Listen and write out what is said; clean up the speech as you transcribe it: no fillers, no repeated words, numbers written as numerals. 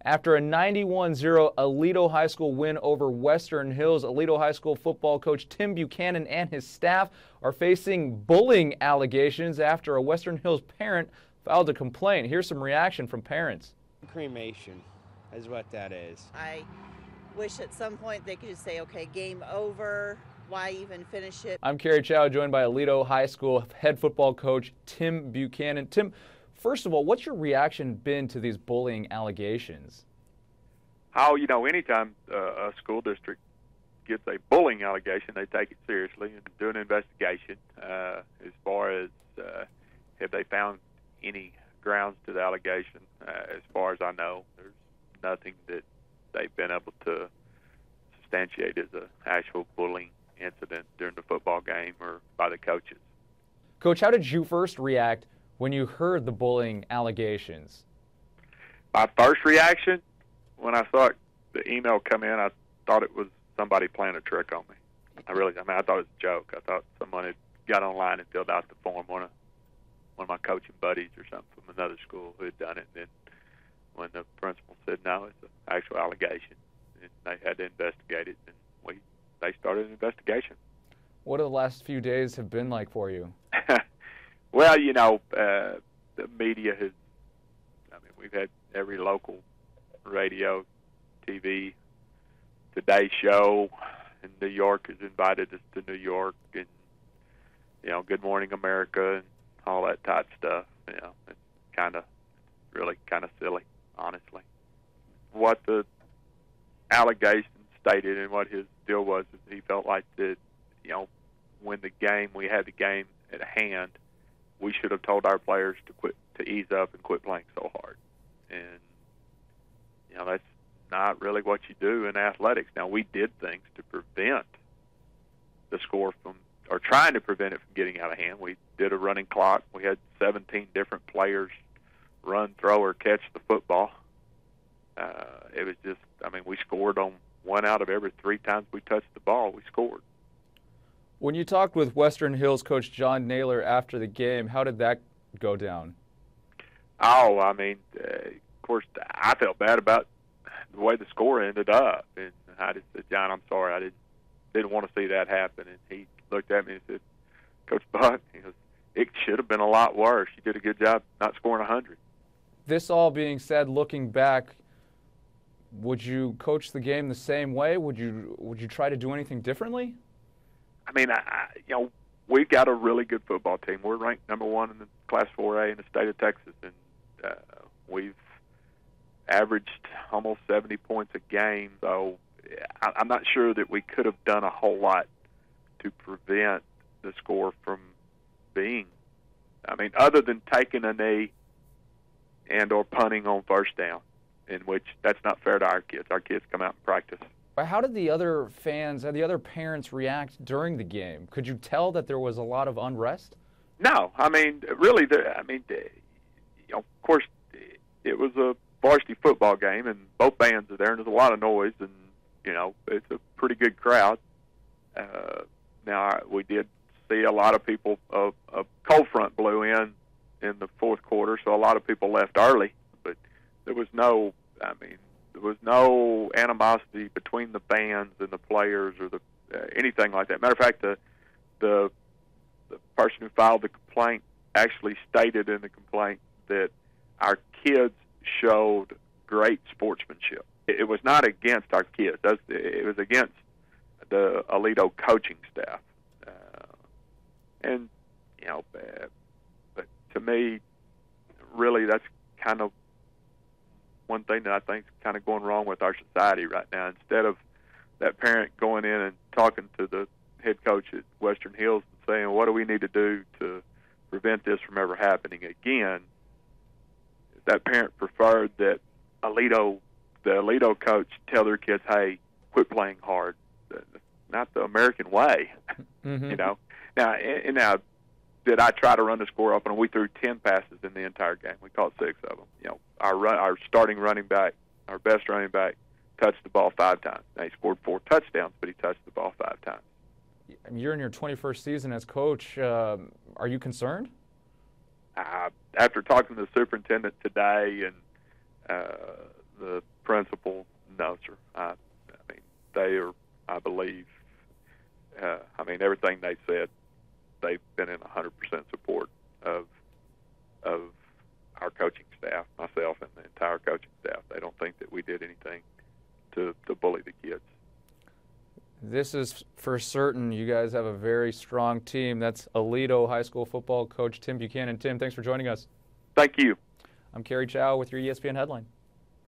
After a 91-0 Aledo High School win over Western Hills, Aledo High School football coach Tim Buchanan and his staff are facing bullying allegations after a Western Hills parent filed a complaint. Here's some reaction from parents. Cremation is what that is. I wish at some point they could just say, okay, game over. Why even finish it? I'm Kerry Chow, joined by Aledo High School head football coach Tim Buchanan. Tim, first of all, what's your reaction been to these bullying allegations? Anytime a school district gets a bullying allegation, they take it seriously and do an investigation. As far as have they found any grounds to the allegation, as far as I know, there's nothing that they've been able to substantiate as an actual bullying incident during the football game or by the coaches. Coach, how did you first react when you heard the bullying allegations? My first reaction, when I saw the email come in, I thought it was somebody playing a trick on me. I thought it was a joke. I thought someone had got online and filled out the form, one of my coaching buddies or something from another school who had done it. And then when the principal said, no, it's an actual allegation, and they had to investigate it, and they started an investigation. What have the last few days have been like for you? Well, the media has, we've had every local radio, TV, Today Show in New York has invited us to New York, and, Good Morning America and all that type stuff. It's really kind of silly, honestly. What the allegation stated and what his deal was is he felt like that, when we had the game at hand, we should have told our players to ease up and quit playing so hard. And, that's not really what you do in athletics. Now, we did things to prevent the score or trying to prevent it from getting out of hand. We did a running clock. We had 17 different players run, throw, or catch the football. It was just, we scored on 1 out of every 3 times we touched the ball, we scored. When you talked with Western Hills coach John Naylor after the game, how did that go down? Of course, I felt bad about the way the score ended up, and I just said, John, I'm sorry, I didn't want to see that happen. And he looked at me and said, Coach Buck, it should have been a lot worse. You did a good job not scoring 100. This all being said, looking back, would you coach the game the same way? Would you try to do anything differently? We've got a really good football team. We're ranked number 1 in the Class 4A in the state of Texas, and we've averaged almost 70 points a game. So I'm not sure that we could have done a whole lot to prevent the score from being, other than taking a knee and or punting on first down, in which that's not fair to our kids. Our kids come out and practice. How did the other fans and the other parents react during the game? Could you tell that there was a lot of unrest? No, really, of course, it was a varsity football game, and both bands are there, and there's a lot of noise, and, it's a pretty good crowd. Now, we did see a lot of people, a cold front blew in the fourth quarter, so a lot of people left early, but there was no animosity between the bands and the players or anything like that. Matter of fact, the person who filed the complaint actually stated in the complaint that our kids showed great sportsmanship. It was not against our kids. It was against the Aledo coaching staff. But to me, really, that's kind of one thing that I think is kind of going wrong with our society right now. Instead of that parent going in and talking to the head coach at Western Hills and saying, what do we need to do to prevent this from ever happening again, that parent preferred that the Aledo coach tell their kids, hey, quit playing hard. Not the American way. Mm-hmm. Now, did I try to run the score up? And we threw 10 passes in the entire game. We caught 6 of them. Our starting running back, our best running back, touched the ball 5 times. Now, he scored 4 touchdowns, but he touched the ball 5 times. You're in your 21st season as coach. Are you concerned? After talking to the superintendent today and the they said they've been in 100% support of our coaching staff, myself and the entire coaching staff. They don't think that we did anything to bully the kids. This is for certain. You guys have a very strong team. That's Aledo High School football coach Tim Buchanan. Tim, thanks for joining us. Thank you. I'm Kerry Chow with your ESPN Headline.